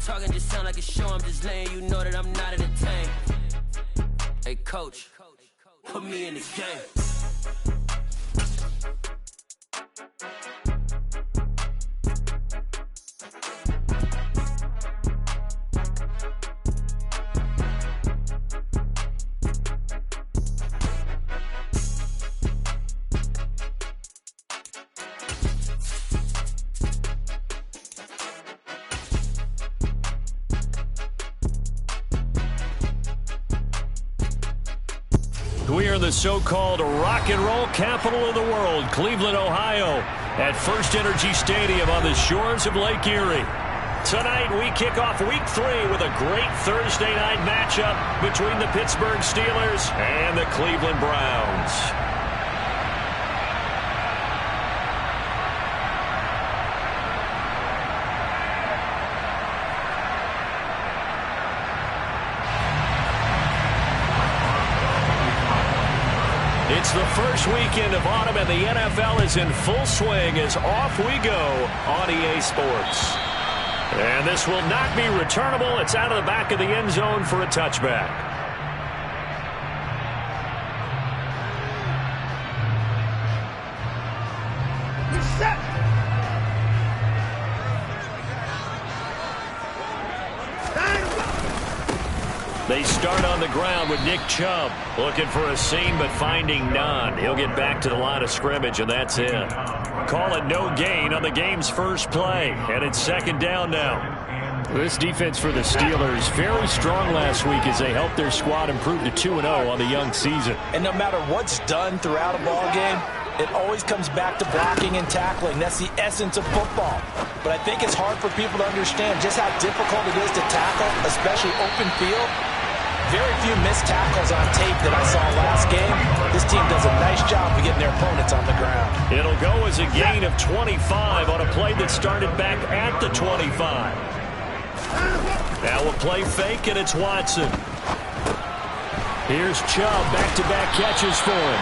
Talking just sound like a show, I'm just letting you know that I'm not entertained. Hey, coach, put me in the game. We are the so-called rock and roll capital of the world, Cleveland, Ohio, at First Energy Stadium on the shores of Lake Erie. Tonight, we kick off Week 3 with a great Thursday night matchup between the Pittsburgh Steelers and the Cleveland Browns. It's the first weekend of autumn, and the NFL is in full swing as off we go on EA Sports. And this will not be returnable. It's out of the back of the end zone for a touchback. They start on the ground with Nick Chubb looking for a seam but finding none. He'll get back to the line of scrimmage, and that's it. Call it no gain on the game's first play, and it's second down now. This defense for the Steelers very strong last week as they helped their squad improve to 2-0 on the young season. And no matter what's done throughout a ball game, it always comes back to blocking and tackling. That's the essence of football. But I think it's hard for people to understand just how difficult it is to tackle, especially open field. Very few missed tackles on tape that I saw last game. This team does a nice job of getting their opponents on the ground. It'll go as a gain of 25 on a play that started back at the 25. Now a play fake, and it's Watson. Here's Chubb, back-to-back catches for him.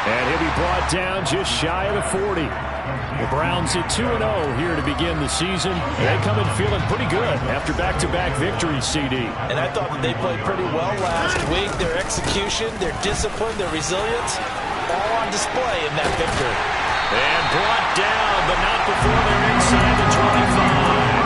And he'll be brought down just shy of the 40. The Browns at 2-0 here to begin the season. They come in feeling pretty good after back-to-back victories, CD. And I thought that they played pretty well last week. Their execution, their discipline, their resilience, all on display in that victory. And brought down, but not before they're inside the 25.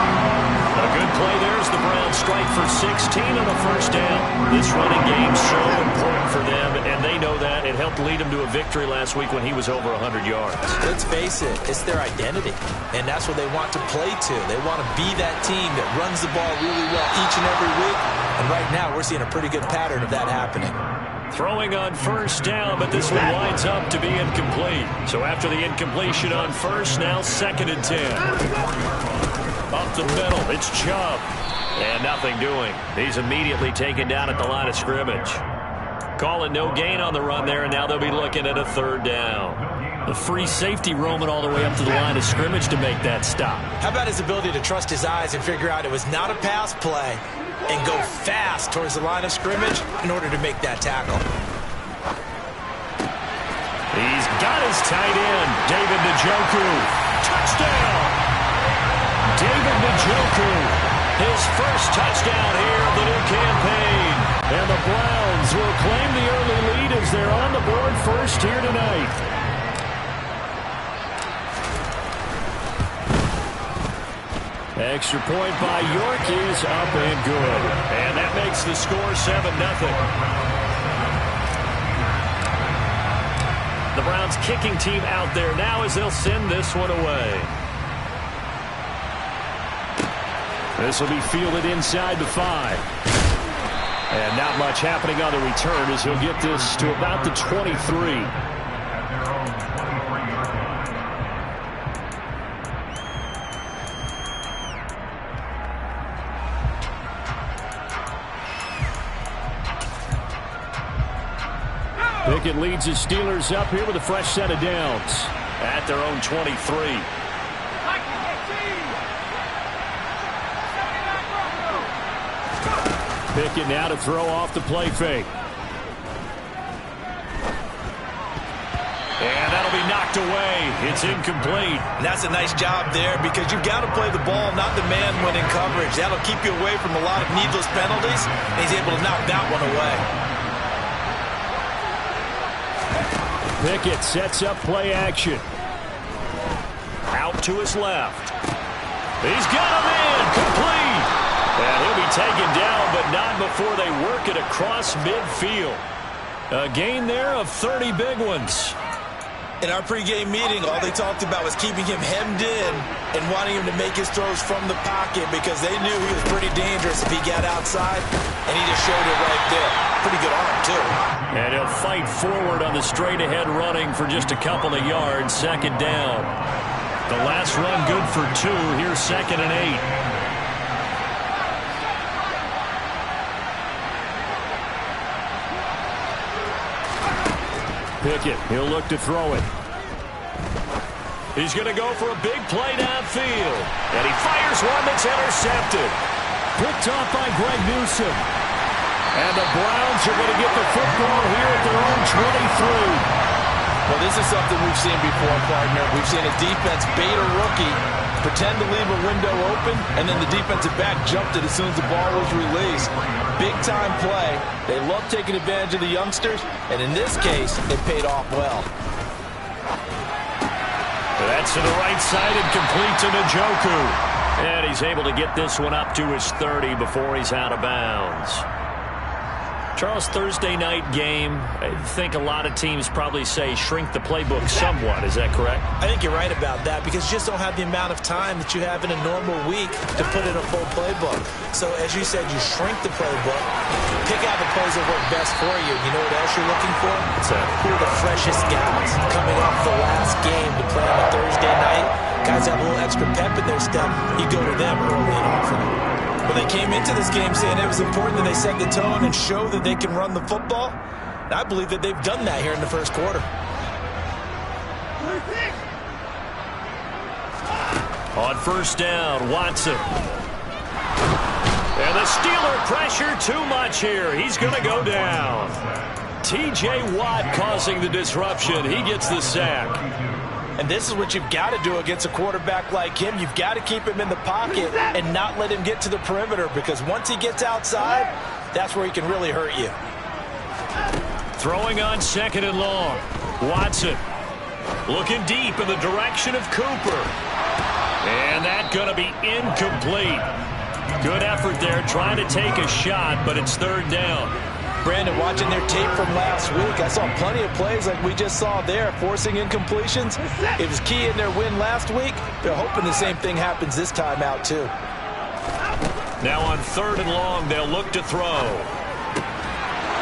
A good play there as the Browns strike for 16 on a first down. This running game so important for them, and they know that. It helped lead them to a victory last week when he was over 100 yards. Let's face it, it's their identity, and that's what they want to play to. They want to be that team that runs the ball really well each and every week, and right now we're seeing a pretty good pattern of that happening. Throwing on first down, but this one winds up to be incomplete. So after the incompletion on first, now 2nd and 10. Up the middle, it's Chubb. And nothing doing. He's immediately taken down at the line of scrimmage. Calling no gain on the run there, and now they'll be looking at a 3rd down. The free safety roaming all the way up to the line of scrimmage to make that stop. How about his ability to trust his eyes and figure out it was not a pass play and go fast towards the line of scrimmage in order to make that tackle. He's got his tight end, David Njoku. Touchdown! David Njoku, his first touchdown here of the new campaign. And the Browns will claim the early lead as they're on the board first here tonight. Extra point by York is up and good. And that makes the score 7-0. The Browns kicking team out there now as they'll send this one away. This will be fielded inside the 5. And not much happening on the return as he'll get this to about the 23. Pickett leads the Steelers up here with a fresh set of downs at their own 23. Pickett now to throw off the play fake. And that'll be knocked away. It's incomplete. And that's a nice job there because you've got to play the ball, not the man when in coverage. That'll keep you away from a lot of needless penalties, and he's able to knock that one away. Pickett sets up play action. Out to his left. He's got him in. Complete. And he'll be taken down, but not before they work it across midfield. A gain there of 30 big ones. In our pregame meeting, all they talked about was keeping him hemmed in and wanting him to make his throws from the pocket because they knew he was pretty dangerous if he got outside, and he just showed it right there. Pretty good arm, too. And he'll fight forward on the straight-ahead running for just a couple of yards. Second down. The last run good for 2. Here's 2nd and 8. Pickett, he'll look to throw it. He's going to go for a big play downfield. And he fires one that's intercepted. Picked off by Greg Newsome. And the Browns are going to get the football here at their own 23. Well, this is something we've seen before, partner. We've seen a defense bait a rookie, pretend to leave a window open, and then the defensive back jumped it as soon as the ball was released. Big-time play. They love taking advantage of the youngsters, and in this case, it paid off well. That's to the right side and complete to Njoku. And he's able to get this one up to his 30 before he's out of bounds. Charles, Thursday night game, I think a lot of teams probably say shrink the playbook somewhat. Is that correct? I think you're right about that because you just don't have the amount of time that you have in a normal week to put in a full playbook. So, as you said, you shrink the playbook, pick out the plays that work best for you. You know what else you're looking for? Who are the freshest guys coming off the last game to play on a Thursday night? Guys have a little extra pep in their step. You go to them early and often. Well, they came into this game saying it was important that they set the tone and show that they can run the football. And I believe that they've done that here in the first quarter. On first down, Watson. And the Steeler pressure too much here. He's going to go down. T.J. Watt causing the disruption. He gets the sack. And this is what you've got to do against a quarterback like him. You've got to keep him in the pocket and not let him get to the perimeter because once he gets outside, that's where he can really hurt you. Throwing on 2nd and long. Watson looking deep in the direction of Cooper. And that's going to be incomplete. Good effort there trying to take a shot, but it's 3rd down. Brandon, watching their tape from last week, I saw plenty of plays like we just saw there, forcing incompletions. It was key in their win last week. They're hoping the same thing happens this time out, too. Now on 3rd and long, they'll look to throw.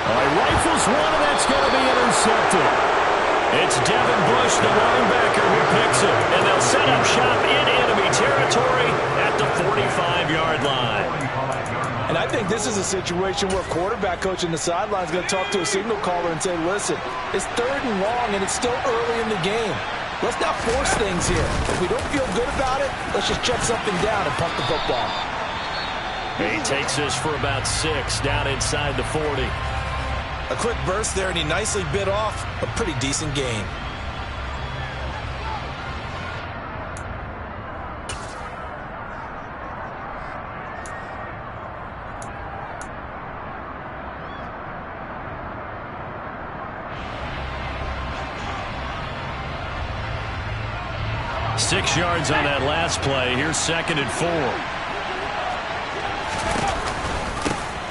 Rifles one, and that's going to be intercepted. It's Devin Bush, the linebacker, who picks it. And they'll set up shop in enemy territory at the 45-yard line. And I think this is a situation where quarterback coach in the sideline is going to talk to a signal caller and say, listen, it's 3rd and long, and it's still early in the game. Let's not force things here. If we don't feel good about it, let's just check something down and punt the football. He takes this for about 6 down inside the 40. A quick burst there, and he nicely bit off a pretty decent gain. Six yards on that last play. Here's 2nd and 4.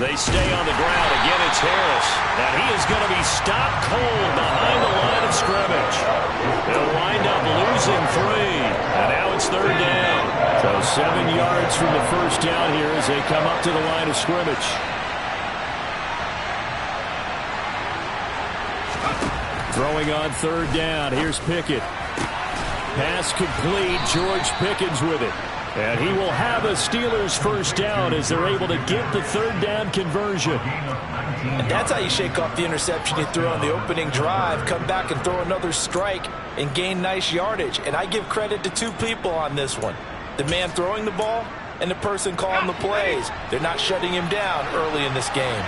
They stay on the ground. Again, it's Harris. And he is going to be stopped cold behind the line of scrimmage. They'll wind up losing 3. And now it's 3rd down. So 7 yards from the first down here as they come up to the line of scrimmage. Throwing on 3rd down. Here's Pickett. Pass complete. George Pickens with it. And he will have a Steelers first down as they're able to get the 3rd down conversion. And that's how you shake off the interception you threw on the opening drive, come back and throw another strike and gain nice yardage. And I give credit to 2 people on this one. The man throwing the ball and the person calling the plays. They're not shutting him down early in this game.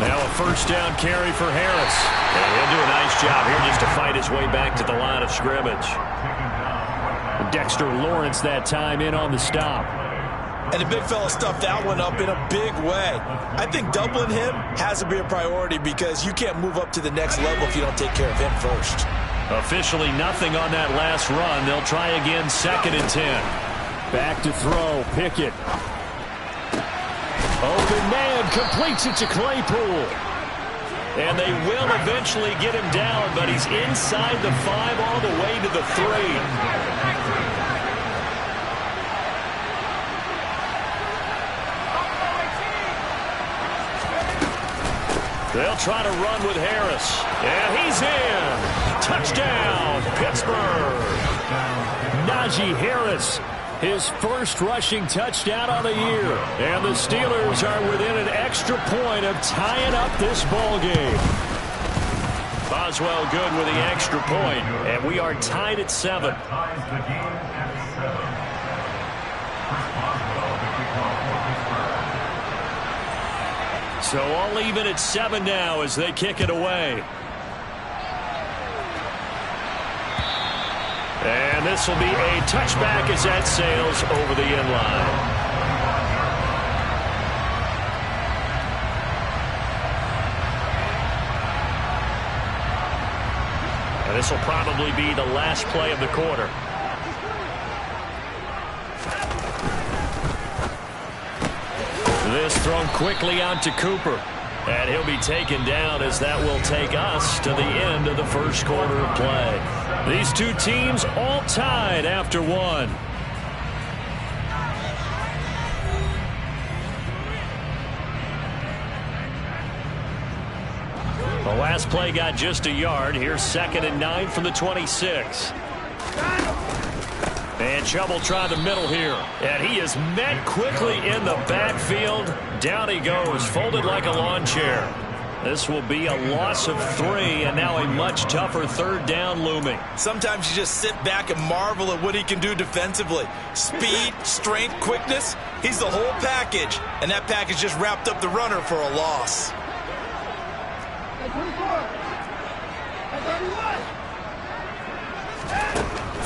Now a first down carry for Harris. And he'll do a nice job here just to fight his way back to the line of scrimmage. Dexter Lawrence that time in on the stop. And the big fella stuffed that one up in a big way. I think doubling him has to be a priority because you can't move up to the next level if you don't take care of him first. Officially nothing on that last run. They'll try again, 2nd and 10. Back to throw, Pickett. Open man, completes it to Claypool. And they will eventually get him down, but he's inside the 5 all the way to the 3. They'll try to run with Harris. And he's in. Touchdown, Pittsburgh. Najee Harris, his first rushing touchdown on the year. And the Steelers are within an extra point of tying up this ball game. Boswell good with the extra point. And we are tied at 7. So all even at 7 now as they kick it away. And this will be a touchback as that sails over the end line. And this will probably be the last play of the quarter. This thrown quickly out to Cooper. And he'll be taken down as that will take us to the end of the first quarter of play. These two teams all tied after 1. The last play got just a yard. Here's 2nd and 9 from the 26. And Chubb will try the middle here. And he is met quickly in the backfield. Down he goes, folded like a lawn chair. This will be a loss of 3, and now a much tougher 3rd down looming. Sometimes you just sit back and marvel at what he can do defensively. Speed, strength, quickness. He's the whole package. And that package just wrapped up the runner for a loss.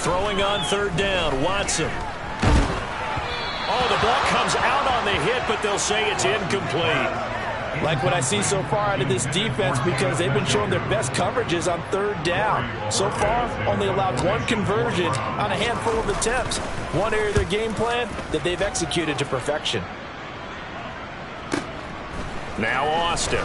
Throwing on 3rd down, Watson. Oh, the ball comes out on the hit, but they'll say it's incomplete. Like what I see so far out of this defense because they've been showing their best coverages on 3rd down. So far, only allowed 1 conversion on a handful of attempts. One area of their game plan that they've executed to perfection. Now Austin.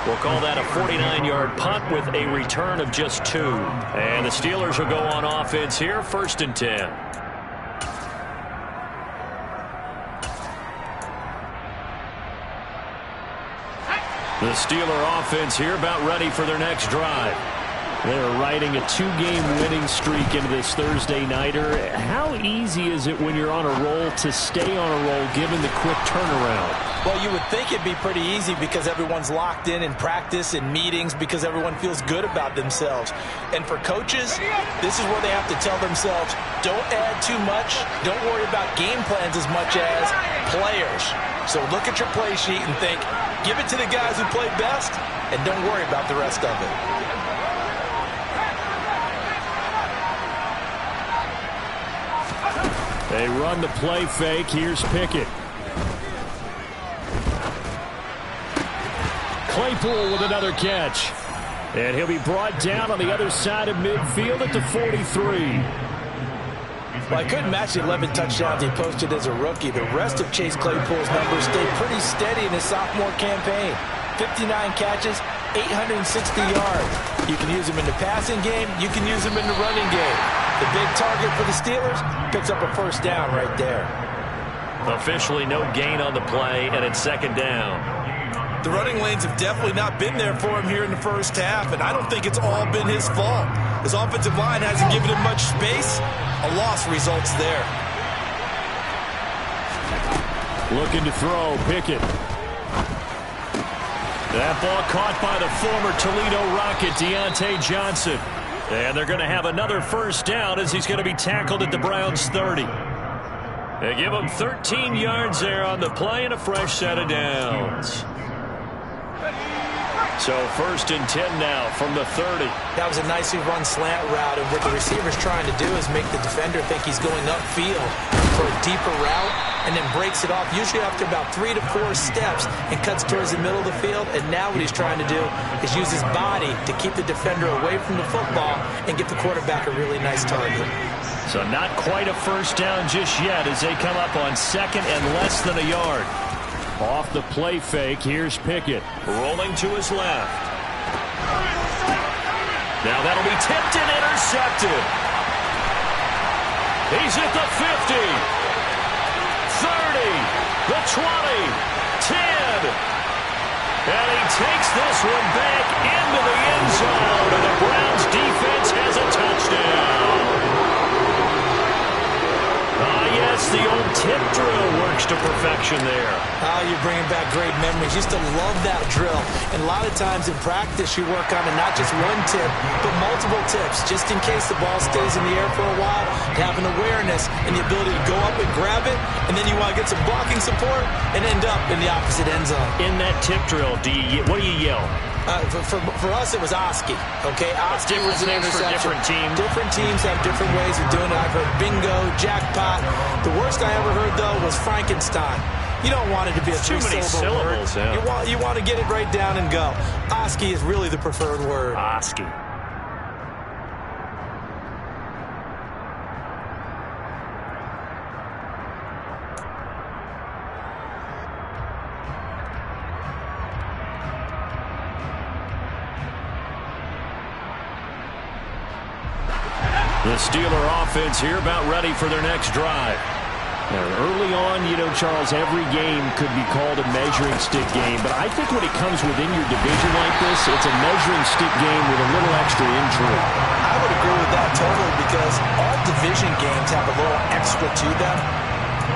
We'll call that a 49-yard punt with a return of just 2. And the Steelers will go on offense here, 1st and 10. The Steeler offense here about ready for their next drive. They're riding a 2-game winning streak into this Thursday nighter. How easy is it when you're on a roll to stay on a roll given the quick turnaround? Well, you would think it'd be pretty easy because everyone's locked in practice and meetings because everyone feels good about themselves. And for coaches, this is where they have to tell themselves, don't add too much, don't worry about game plans as much as players. So look at your play sheet and think, give it to the guys who play best and don't worry about the rest of it. They run the play fake. Here's Pickett. Claypool with another catch. And he'll be brought down on the other side of midfield at the 43. Well, I couldn't match the 11 touchdowns he posted as a rookie. The rest of Chase Claypool's numbers stayed pretty steady in his sophomore campaign. 59 catches, 860 yards. You can use him in the passing game. You can use him in the running game. The big target for the Steelers picks up a 1st down right there. Officially no gain on the play, and it's 2nd down. The running lanes have definitely not been there for him here in the first half, and I don't think it's all been his fault. His offensive line hasn't given him much space. A loss results there. Looking to throw, Pickett. That ball caught by the former Toledo Rocket, Deontay Johnson. And they're going to have another 1st down as he's going to be tackled at the Browns' 30. They give him 13 yards there on the play and a fresh set of downs. So 1st and 10 now from the 30. That was a nicely run slant route, and what the receiver's trying to do is make the defender think he's going upfield for a deeper route, and then breaks it off, usually after about 3 to 4 steps, and cuts towards the middle of the field. And now what he's trying to do is use his body to keep the defender away from the football and get the quarterback a really nice target. So not quite a first down just yet as they come up on 2nd and less than a yard. Off the play fake, here's Pickett. Rolling to his left. Now that'll be tipped and intercepted. He's at the 50, 30, the 20, 10. And he takes this one back into the end zone, and the Browns defense has a touchdown. Yes, the old tip drill works to perfection there. You're bringing back great memories. Used to love that drill. And a lot of times in practice, you work on it, not just one tip, but multiple tips, just in case the ball stays in the air for a while, to have an awareness and the ability to go up and grab it, and then you want to get some blocking support and end up in the opposite end zone. In that tip drill, what do you yell? For us, it was Oski. Okay, Oski was an interception. For different teams. Different teams have different ways of doing it. I've heard bingo, jackpot. The worst I ever heard, though, was Frankenstein. You don't want it to be a three-syllable word. Yeah. You want to get it right down and go. Oski is really the preferred word. Oski. The Steeler offense here about ready for their next drive. Now, early on, Charles, every game could be called a measuring stick game, but I think when it comes within your division like this, it's a measuring stick game with a little extra intrigue. I would agree with that totally, because all division games have a little extra to them.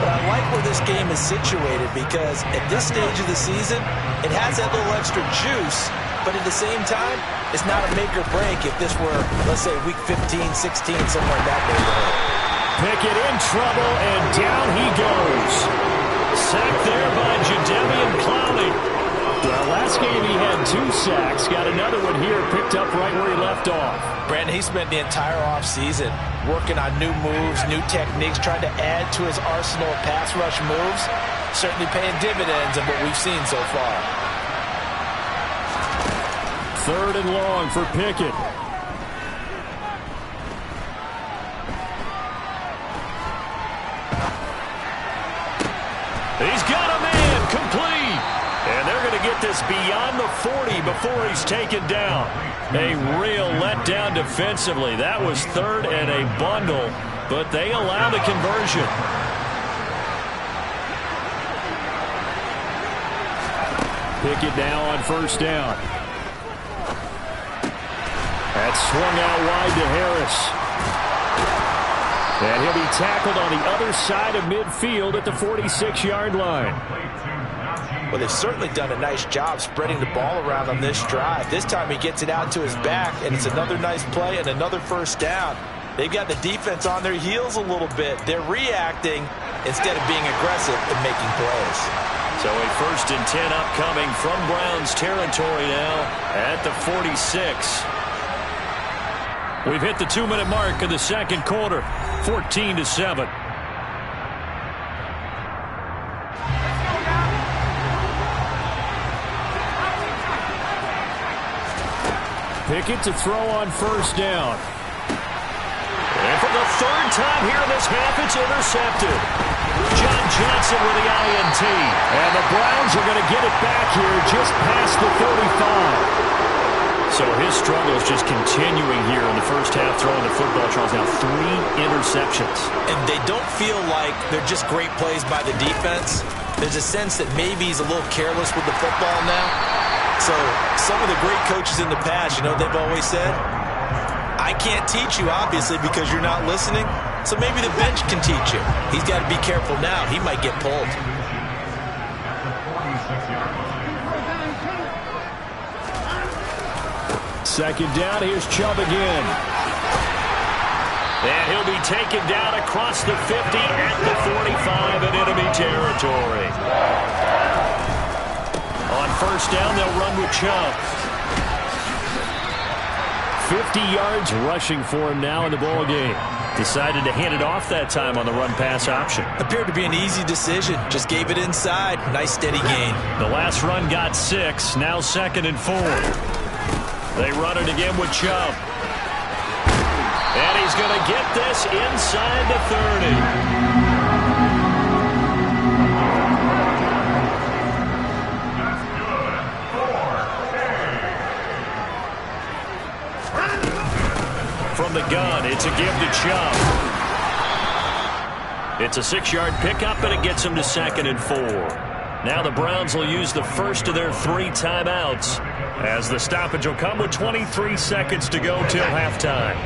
But I like where this game is situated, because at this stage of the season, it has that little extra juice. But at the same time, it's not a make or break if this were, let's say, week 15, 16, somewhere in that neighborhood. Pickett in trouble, and down he goes. Sacked there by Jadeveon Clowney. Well, last game he had 2 sacks. Got another one here, picked up right where he left off. Brandon, he spent the entire offseason working on new moves, new techniques, trying to add to his arsenal of pass rush moves. Certainly paying dividends of what we've seen so far. 3rd and long for Pickett. He's got a man complete. And they're going to get this beyond the 40 before he's taken down. A real letdown defensively. That was 3rd and a bundle, but they allow the conversion. Pickett now on 1st down. That's swung out wide to Harris. And he'll be tackled on the other side of midfield at the 46-yard line. Well, they've certainly done a nice job spreading the ball around on this drive. This time he gets it out to his back, and it's another nice play and another 1st down. They've got the defense on their heels a little bit. They're reacting instead of being aggressive and making plays. So a 1st and 10 upcoming from Browns territory now at the 46. We've hit the 2-minute mark of the 2nd quarter, 14-7. Pickett to throw on 1st down. And for the 3rd time here in this half, it's intercepted. John Johnson with the INT. And the Browns are going to get it back here just past the 35. So his struggle is just continuing here in the first half, throwing the football. Charles, now 3 interceptions. And they don't feel like they're just great plays by the defense. There's a sense that maybe he's a little careless with the football now. So some of the great coaches in the past, they've always said, I can't teach you, obviously, because you're not listening. So maybe the bench can teach you. He's got to be careful now. He might get pulled. Second down, here's Chubb again. And he'll be be taken down across the 50 at the 45 in enemy territory. On first down, they'll run with Chubb. 50 yards rushing for him now in the ball game. Decided to hand it off that time on the run-pass option. Appeared to be an easy decision. Just gave it inside. Nice steady gain. The last run got 6. Now 2nd and 4. They run it again with Chubb. And he's going to get this inside the 30. From the gun, it's a give to Chubb. It's a 6-yard pickup, and it gets him to 2nd and 4. Now the Browns will use the first of their 3 timeouts, as the stoppage will come with 23 seconds to go till halftime.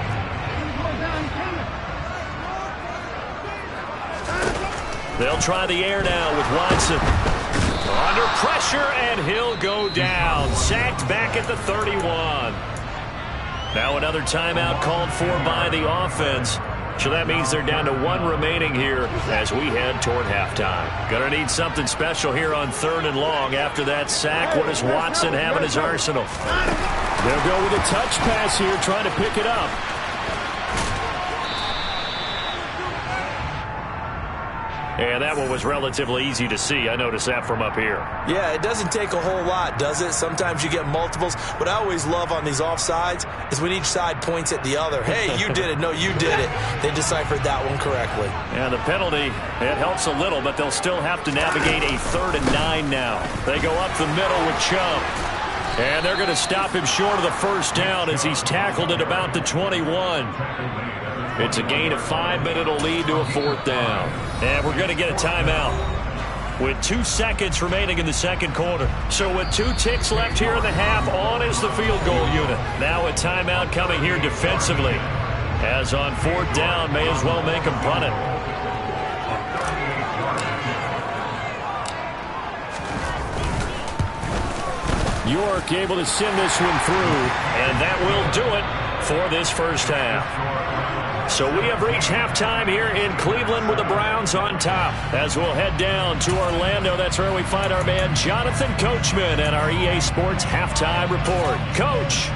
They'll try the air now with Watson. Under pressure, and he'll go down. Sacked back at the 31. Now another timeout called for by the offense. So that means they're down to 1 remaining here as we head toward halftime. Gonna need something special here on 3rd and long. After that sack, what does Watson have in his arsenal? They'll go with a touch pass here, trying to pick it up. And that one was relatively easy to see. I noticed that from up here. Yeah, it doesn't take a whole lot, does it? Sometimes you get multiples. What I always love on these offsides is when each side points at the other. Hey, you did it. No, you did it. They deciphered that one correctly. And the penalty, it helps a little, but they'll still have to navigate a 3rd and 9 now. They go up the middle with Chubb. And they're going to stop him short of the first down as he's tackled at about the 21. It's a gain of 5, but it'll lead to a 4th down. And we're going to get a timeout with 2 seconds remaining in the 2nd quarter. So with 2 ticks left here in the half, on is the field goal unit. Now a timeout coming here defensively. As on 4th down, may as well make them punt it. York able to send this one through. And that will do it for this first half. So we have reached halftime here in Cleveland with the Browns on top. As we'll head down to Orlando, that's where we find our man Jonathan Coachman and our EA Sports Halftime Report. Coach.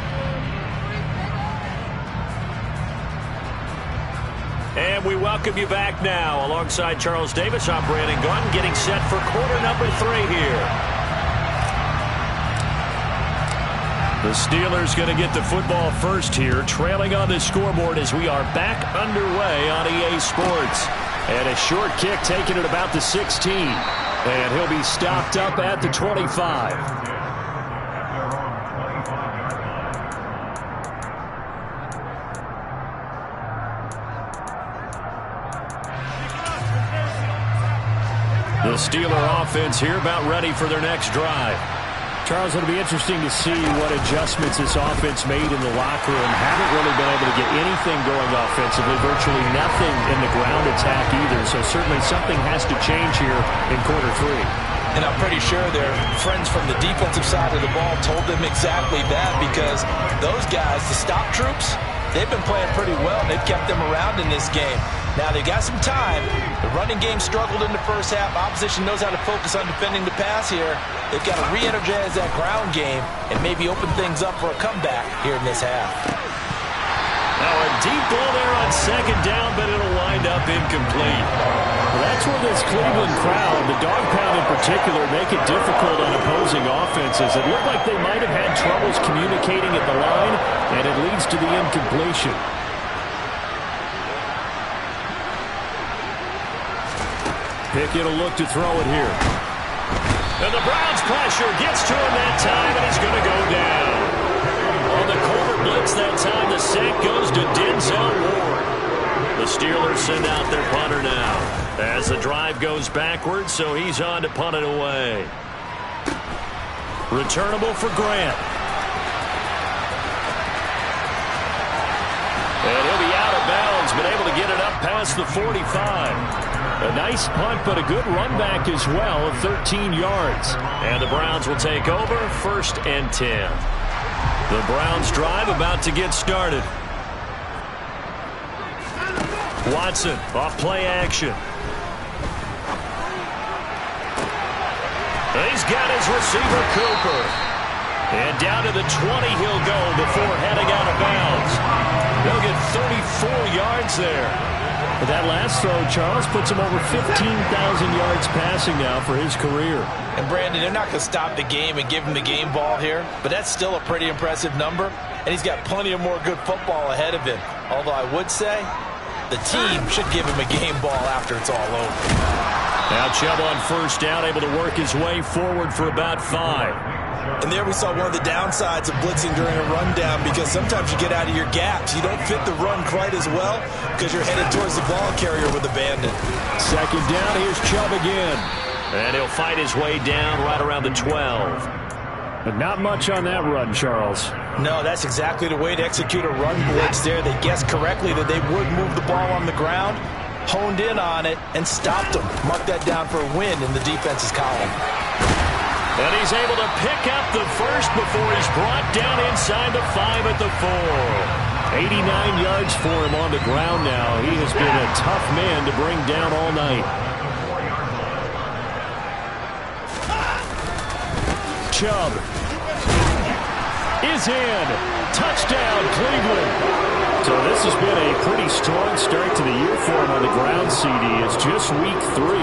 And we welcome you back now. Alongside Charles Davis, I'm Brandon Gunn, getting set for quarter number 3 here. The Steelers going to get the football first here, trailing on the scoreboard as we are back underway on EA Sports. And a short kick taken at about the 16. And he'll be stopped up at the 25. The Steeler offense here about ready for their next drive. Charles, it'll be interesting to see what adjustments this offense made in the locker room. Haven't really been able to get anything going offensively, virtually nothing in the ground attack either. So certainly something has to change here in quarter 3. And I'm pretty sure their friends from the defensive side of the ball told them exactly that, because those guys, the stop troops, they've been playing pretty well. They've kept them around in this game. Now they got some time. The running game struggled in the first half. Opposition knows how to focus on defending the pass here. They've got to re-energize that ground game and maybe open things up for a comeback here in this half. Now a deep ball there on 2nd down, but it'll wind up incomplete. Well, that's where this Cleveland crowd, the dog pound in particular, make it difficult on opposing offenses. It looked like they might have had troubles communicating at the line, and it leads to the incompletion. Pickett will look to throw it here. And the Browns pressure gets to him that time, and he's going to go down. On the corner blitz that time, the sack goes to Denzel Ward. The Steelers send out their punter now as the drive goes backwards, so he's on to punt it away. Returnable for Grant. And he'll be out of bounds, but able to get it up past the 45. A nice punt, but a good run back as well of 13 yards. And the Browns will take over, 1st and 10. The Browns drive about to get started. Watson off play action. He's got his receiver, Cooper. And down to the 20 he'll go before heading out of bounds. They'll get 34 yards there. But that last throw, Charles, puts him over 15,000 yards passing now for his career. And, Brandon, they're not going to stop the game and give him the game ball here, but that's still a pretty impressive number, and he's got plenty of more good football ahead of him. Although I would say the team should give him a game ball after it's all over. Now Chubb on first down, able to work his way forward for about 5. And there we saw one of the downsides of blitzing during a rundown, because sometimes you get out of your gaps. You don't fit the run quite as well because you're headed towards the ball carrier with abandon. Second down, here's Chubb again. And he'll fight his way down right around the 12. But not much on that run, Charles. No, that's exactly the way to execute a run blitz there. They guessed correctly that they would move the ball on the ground, honed in on it, and stopped them. Mark that down for a win in the defense's column. And he's able to pick up the first before he's brought down inside the 5 at the 4. 89 yards for him on the ground now. He has been a tough man to bring down all night. Chubb is in. Touchdown, Cleveland. So this has been a pretty strong start to the year for him on the ground, CD. It's just week 3.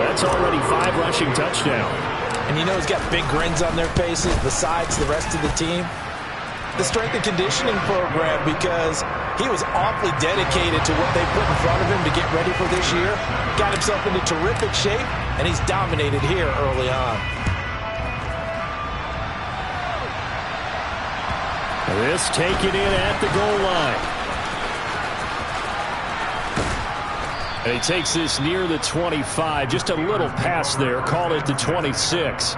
That's already 5 rushing touchdowns. And you know he's got big grins on their faces besides the rest of the team. The strength and conditioning program, because he was awfully dedicated to what they put in front of him to get ready for this year. Got himself into terrific shape, and he's dominated here early on. This taken in at the goal line. And he takes this near the 25. Just a little pass there. Call it the 26.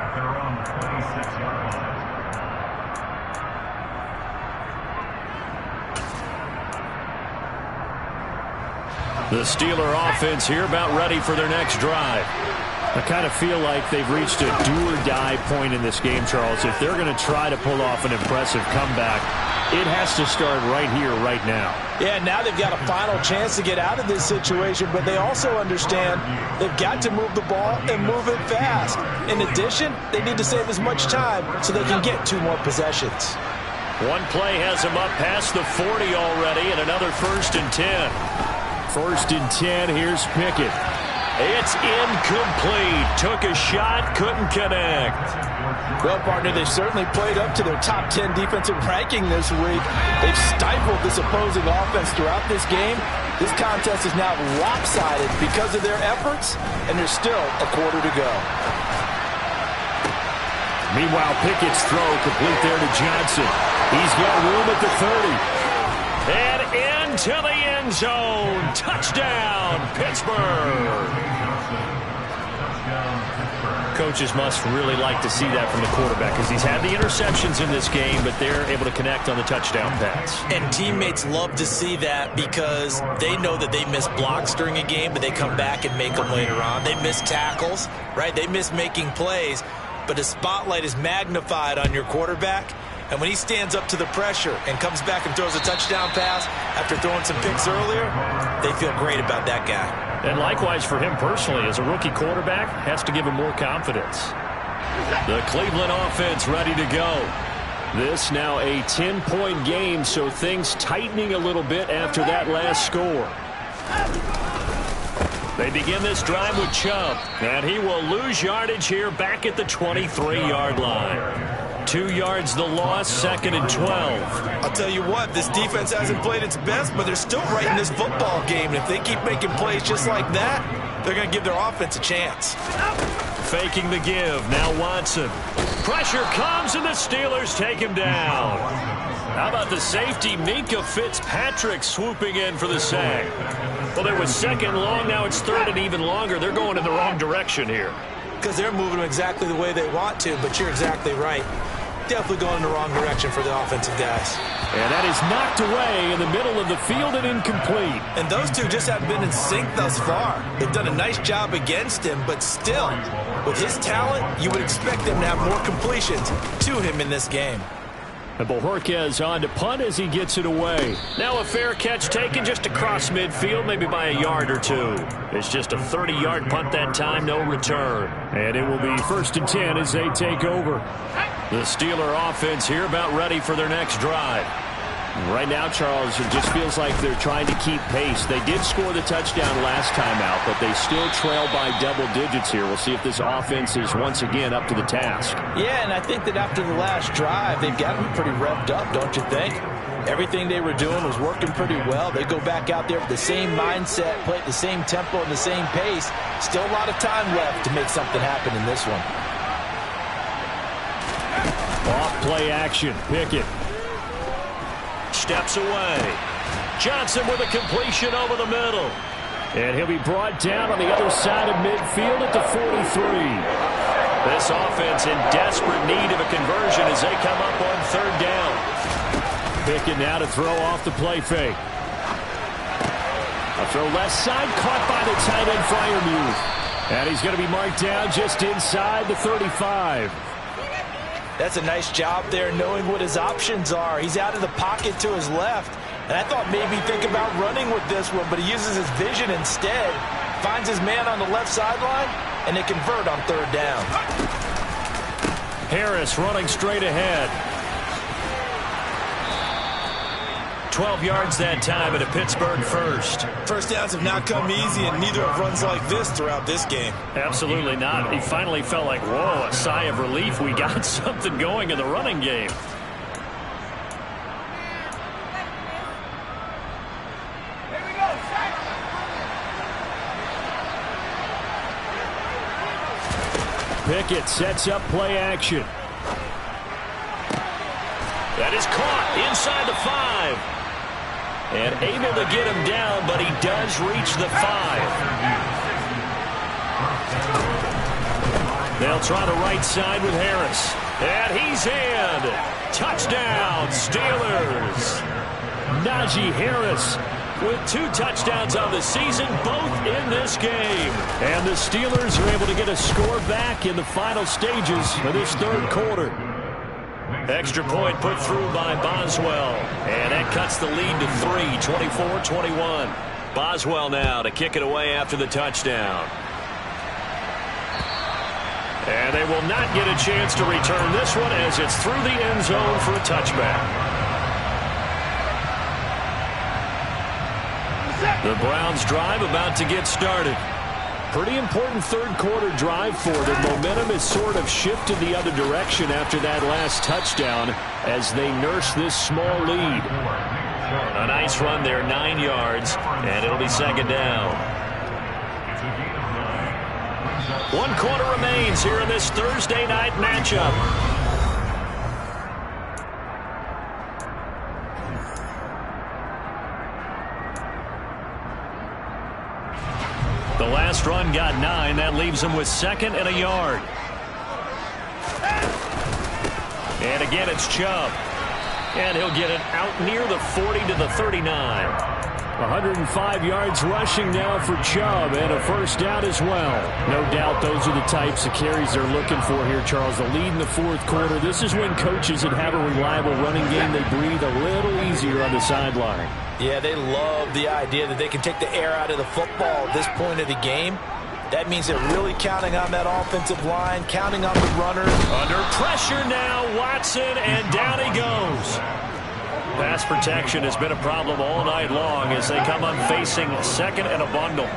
The Steeler offense here about ready for their next drive. I kind of feel like they've reached a do-or-die point in this game, Charles. If they're going to try to pull off an impressive comeback, it has to start right here, right now. Yeah, now they've got a final chance to get out of this situation, but they also understand they've got to move the ball and move it fast. In addition, they need to save as much time so they can get 2 more possessions. One play has him up past the 40 already, and another 1st and 10. 1st and 10, here's Pickett. It's incomplete. Took a shot, couldn't connect. Well, partner, they've certainly played up to their top 10 defensive ranking this week. They've stifled this opposing offense throughout this game. This contest is now lopsided because of their efforts, and there's still a quarter to go. Meanwhile, Pickett's throw complete there to Johnson. He's got room at the 30. And into the end zone. Touchdown, Pittsburgh. Coaches must really like to see that from the quarterback, because he's had the interceptions in this game, but they're able to connect on the touchdown pass. And teammates love to see that, because they know that they miss blocks during a game, but they come back and make them later on. They miss tackles, right? They miss making plays, but the spotlight is magnified on your quarterback. And when he stands up to the pressure and comes back and throws a touchdown pass after throwing some picks earlier, they feel great about that guy. And likewise for him personally, as a rookie quarterback, has to give him more confidence. The Cleveland offense ready to go. This now a 10-point game, so things tightening a little bit after that last score. They begin this drive with Chubb, and he will lose yardage here back at the 23-yard line. 2 yards the loss, 2nd and 12. I'll tell you what, this defense hasn't played its best, but they're still right in this football game. And if they keep making plays just like that, they're going to give their offense a chance. Faking the give, now Watson. Pressure comes, and the Steelers take him down. How about the safety, Minka Fitzpatrick, swooping in for the sack? Well, there was 2nd long, now it's 3rd and even longer. They're going in the wrong direction here. Because they're moving them exactly the way they want to, but you're exactly right. Definitely going in the wrong direction for the offensive guys. And that is knocked away in the middle of the field and incomplete. And those two just haven't been in sync thus far. They've done a nice job against him, but still, with his talent, you would expect them to have more completions to him in this game. And Bojorquez on to punt as he gets it away. Now a fair catch taken just across midfield, maybe by a yard or two. It's just a 30-yard punt that time, no return. And it will be 1st and 10 as they take over. The Steeler offense here about ready for their next drive. Right now, Charles, it just feels like they're trying to keep pace. They did score the touchdown last time out, but they still trail by double digits here. We'll see if this offense is once again up to the task. Yeah, and I think that after the last drive, they've got to be pretty revved up, don't you think? Everything they were doing was working pretty well. They go back out there with the same mindset, play at the same tempo and the same pace. Still a lot of time left to make something happen in this one. Off play action. Pickett. Steps away. Johnson with a completion over the middle. And he'll be brought down on the other side of midfield at the 43. This offense in desperate need of a conversion as they come up on 3rd down. Pickett now to throw off the play fake. A throw left side, caught by the tight end Freiermuth. And he's going to be marked down just inside the 35. That's a nice job there knowing what his options are. He's out of the pocket to his left. And I thought maybe think about running with this one, but he uses his vision instead. Finds his man on the left sideline, and they convert on 3rd down. Harris running straight ahead. 12 yards that time at a Pittsburgh first. First downs have not come easy, and neither have runs like this throughout this game. Absolutely not. He finally felt like, whoa, a sigh of relief. We got something going in the running game. Pickett sets up play action. That is caught inside the 5. And able to get him down, but he does reach the 5. They'll try the right side with Harris. And he's in. Touchdown, Steelers. Najee Harris with 2 touchdowns on the season, both in this game. And the Steelers are able to get a score back in the final stages of this 3rd quarter. Extra point put through by Boswell. And that cuts the lead to 3, 24-21. Boswell now to kick it away after the touchdown. And they will not get a chance to return this one as it's through the end zone for a touchback. The Browns drive about to get started. Pretty important 3rd quarter drive for them. Momentum has sort of shifted the other direction after that last touchdown as they nurse this small lead. A nice run there, 9 yards, and it'll be 2nd down. 1 quarter remains here in this Thursday night matchup. The last run got 9. That leaves him with 2nd and a yard. And again, it's Chubb. And he'll get it out near the 40 to the 39. 105 yards rushing now for Chubb, and a 1st down as well. No doubt those are the types of carries they're looking for here, Charles. The lead in the 4th quarter. This is when coaches that have a reliable running game, they breathe a little easier on the sideline. Yeah, they love the idea that they can take the air out of the football at this point of the game. That means they're really counting on that offensive line, counting on the runners. Under pressure now, Watson, and down he goes. Pass protection has been a problem all night long as they come up facing 2nd and a bundle.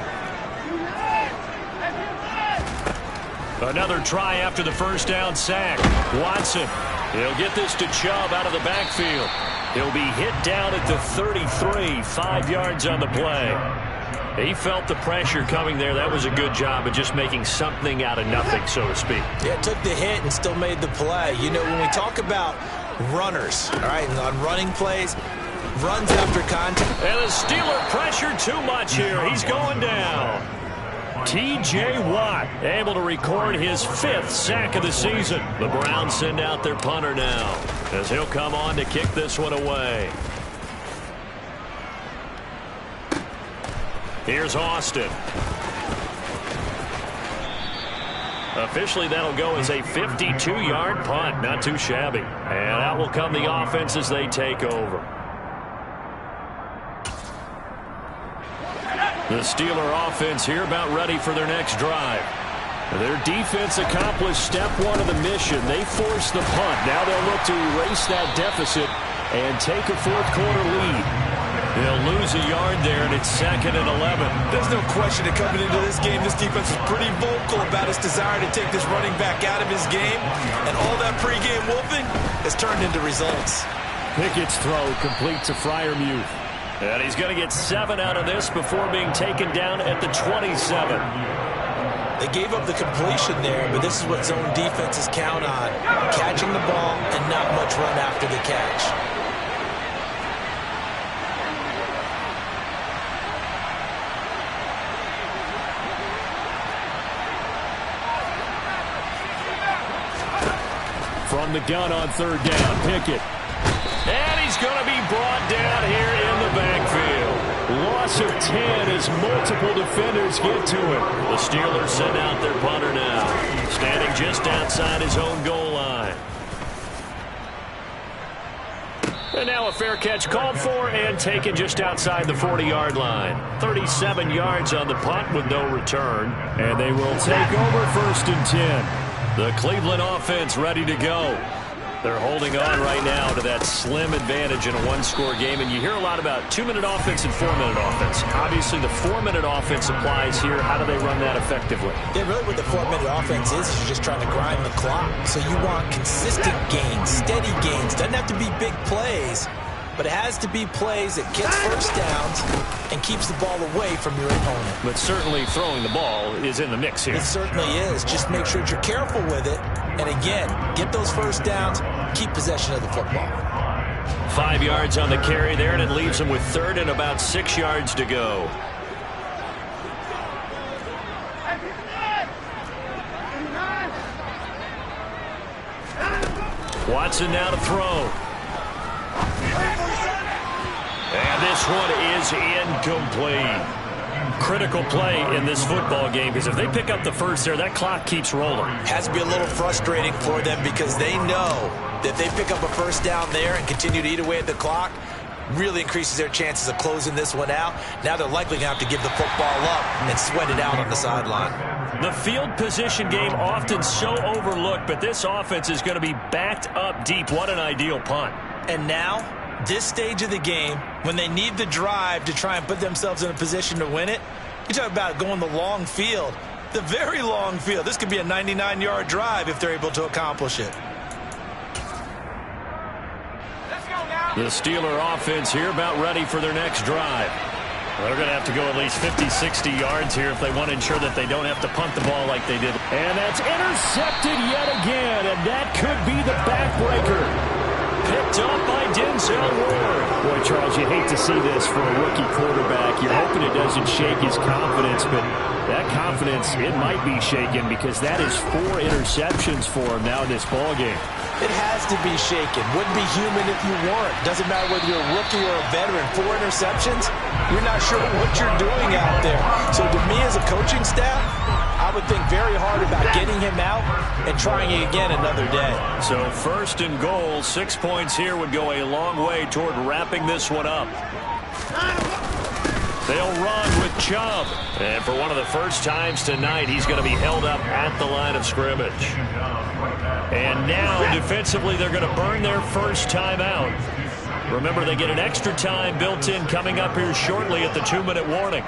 Another try after the 1st down sack. Watson, he'll get this to Chubb out of the backfield. He'll be hit down at the 33, 5 yards on the play. He felt the pressure coming there. That was a good job of just making something out of nothing, so to speak. Yeah, took the hit and still made the play. You know, when we talk about runners, all right, and on running plays, runs after contact. And the Steeler pressure too much here. He's going down. T.J. Watt able to record his 5th sack of the season. The Browns send out their punter now as he'll come on to kick this one away. Here's Austin. Officially, that'll go as a 52-yard punt. Not too shabby. And out will come the offense as they take over. The Steeler offense here about ready for their next drive. Their defense accomplished step one of the mission. They forced the punt. Now they'll look to erase that deficit and take a fourth-quarter lead. They'll lose a yard there, and it's 2nd and 11. There's no question that coming into this game, this defense is pretty vocal about its desire to take this running back out of his game. And all that pregame wolfing has turned into results. Pickett's throw complete to Freiermuth. And he's going to get 7 out of this before being taken down at the 27. They gave up the completion there, but this is what zone defenses count on. Catching the ball and not much run after the catch. From the gun on 3rd down, Pickett. And he's going to be brought down here in the backfield. Loss of 10 as multiple defenders get to him. The Steelers send out their punter now, standing just outside his own goal line. And now a fair catch called for and taken just outside the 40-yard line. 37 yards on the punt with no return. And they will take over 1st and 10. The Cleveland offense ready to go. They're holding on right now to that slim advantage in a one-score game. And you hear a lot about 2-minute offense and 4-minute offense. Obviously, the 4-minute offense applies here. How do they run that effectively? Yeah, really what the 4-minute offense is you're just trying to grind the clock. So you want consistent gains, steady gains. Doesn't have to be big plays, but it has to be plays that gets first downs and keeps the ball away from your opponent. But certainly throwing the ball is in the mix here. It certainly is. Just make sure that you're careful with it. And again, get those first downs, keep possession of the football. 5 yards on the carry there, and it leaves them with 3rd and about 6 yards to go. Watson now to throw. And this one is incomplete. Critical play in this football game, because if they pick up the first there, that clock keeps rolling. Has to be a little frustrating for them because they know that if they pick up a first down there and continue to eat away at the clock, really increases their chances of closing this one out. Now they're likely going to have to give the football up and sweat it out on the sideline. The field position game often so overlooked, but this offense is going to be backed up deep. What an ideal punt. And now, this stage of the game, when they need the drive to try and put themselves in a position to win it, you talk about going the long field, the very long field. This could be a 99-yard drive if they're able to accomplish it. The Steeler offense here about ready for their next drive. They're going to have to go at least 50, 60 yards here if they want to ensure that they don't have to punt the ball like they did. And that's intercepted yet again, and that could be the backbreaker. Picked up by Denzel Ward. Boy, Charles, you hate to see this for a rookie quarterback. You're hoping it doesn't shake his confidence, but that confidence, it might be shaken because that is 4 interceptions for him now in this ballgame. It has to be shaken. Wouldn't be human if you weren't. Doesn't matter whether you're a rookie or a veteran. 4 interceptions, you're not sure what you're doing out there. So to me as a coaching staff, I would think very hard about getting him out and trying it again another day. So 1st and goal, 6 points here would go a long way toward wrapping this one up. They'll run with Chubb. And for one of the first times tonight, he's going to be held up at the line of scrimmage. And now, defensively, they're going to burn their first timeout. Remember, they get an extra time built in coming up here shortly at the 2-minute warning.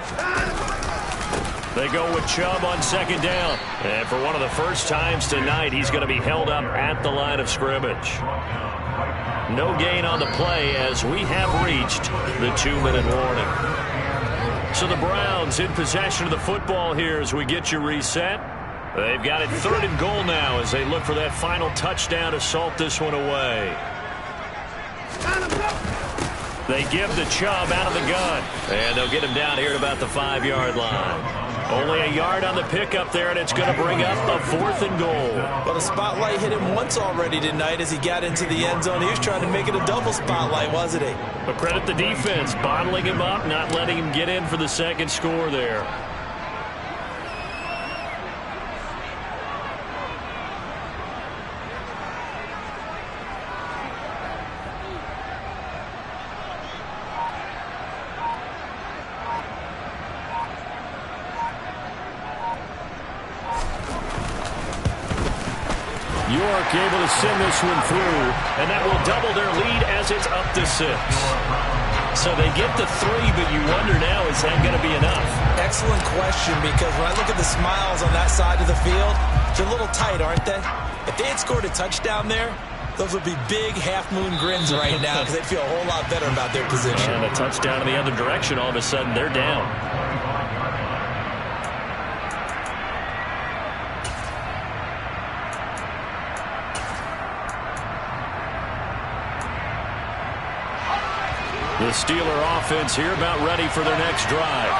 They go with Chubb on 2nd down. And for one of the first times tonight, he's going to be held up at the line of scrimmage. No gain on the play as we have reached the 2-minute warning. So the Browns in possession of the football here as we get you reset. They've got it 3rd and goal now as they look for that final touchdown to salt this one away. They give the Chubb out of the gun. And they'll get him down here at about the 5-yard line. Only a yard on the pickup there, and it's going to bring up a 4th and goal. Well, the spotlight hit him once already tonight as he got into the end zone. He was trying to make it a double spotlight, wasn't he? But credit the defense, bottling him up, not letting him get in for the 2nd score there. York able to send this one through, and that will double their lead as it's up to 6. So they get the 3, but you wonder now, is that going to be enough? Excellent question, because when I look at the smiles on that side of the field, they're a little tight, aren't they? If they had scored a touchdown there, those would be big half-moon grins right now because they'd feel a whole lot better about their position. And a touchdown in the other direction, all of a sudden they're down. The Steeler offense here about ready for their next drive.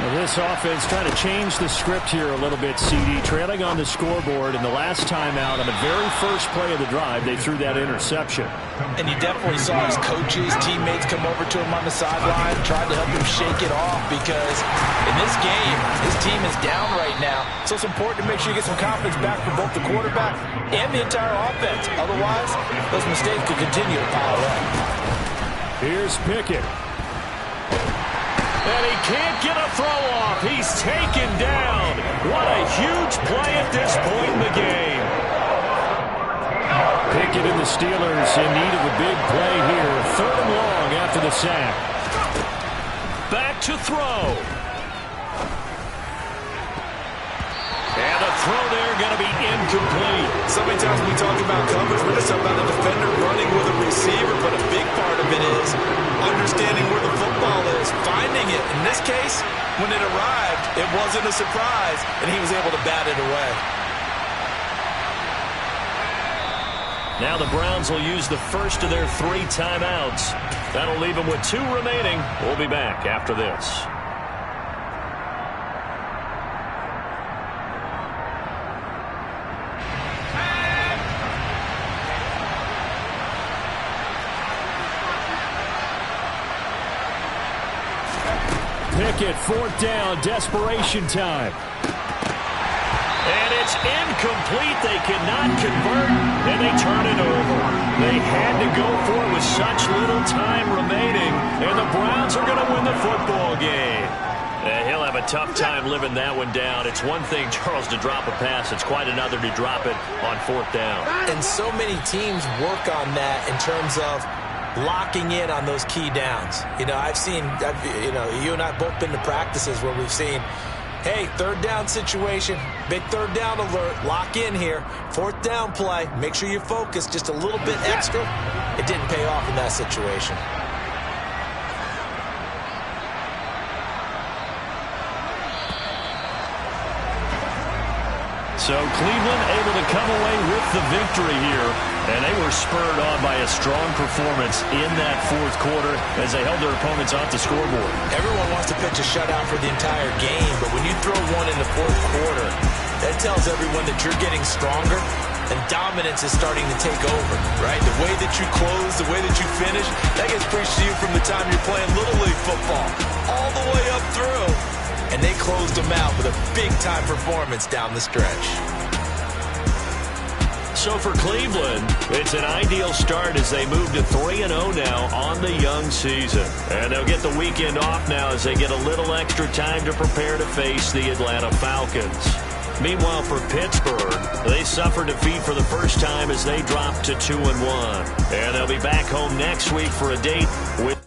Well, this offense trying to change the script here a little bit, CD. Trailing on the scoreboard, and the last time out on the very first play of the drive, they threw that interception. And you definitely saw his coaches, teammates come over to him on the sideline, tried to help him shake it off, because in this game, his team is down right now. So it's important to make sure you get some confidence back from both the quarterback and the entire offense. Otherwise, those mistakes could continue to pile up. Here's Pickett. And he can't get a throw off. He's taken down. What a huge play at this point in the game. Pickett and the Steelers in need of a big play here. 3rd and long after the sack. Back to throw. And the throw there going to be incomplete. So many times when we talk about coverage, we're just talking about a defender running with a receiver, but a big part of it is understanding where the football is, finding it. In this case, when it arrived, it wasn't a surprise, and he was able to bat it away. Now the Browns will use the first of their 3 timeouts. That'll leave them with 2 remaining. We'll be back after this. Pickett, 4th down, desperation time. And it's incomplete. They cannot convert, and they turn it over. They had to go for it with such little time remaining, and the Browns are going to win the football game. He'll have a tough time living that one down. It's one thing, Charles, to drop a pass. It's quite another to drop it on 4th down. And so many teams work on that in terms of locking in on those key downs. You know, you and I both been to practices where we've seen, hey, 3rd down situation, big 3rd down alert, lock in here, 4th down play, make sure you focus just a little bit extra. It didn't pay off in that situation. So Cleveland able to come away with the victory here, and they were spurred on by a strong performance in that 4th quarter as they held their opponents off the scoreboard. Everyone wants to pitch a shutout for the entire game, but when you throw one in the 4th quarter, that tells everyone that you're getting stronger and dominance is starting to take over, right? The way that you close, the way that you finish, that gets preached to you from the time you're playing Little League football all the way up through. And they closed them out with a big-time performance down the stretch. So for Cleveland, it's an ideal start as they move to 3-0 now on the young season. And they'll get the weekend off now as they get a little extra time to prepare to face the Atlanta Falcons. Meanwhile, for Pittsburgh, they suffered defeat for the first time as they dropped to 2-1. And they'll be back home next week for a date with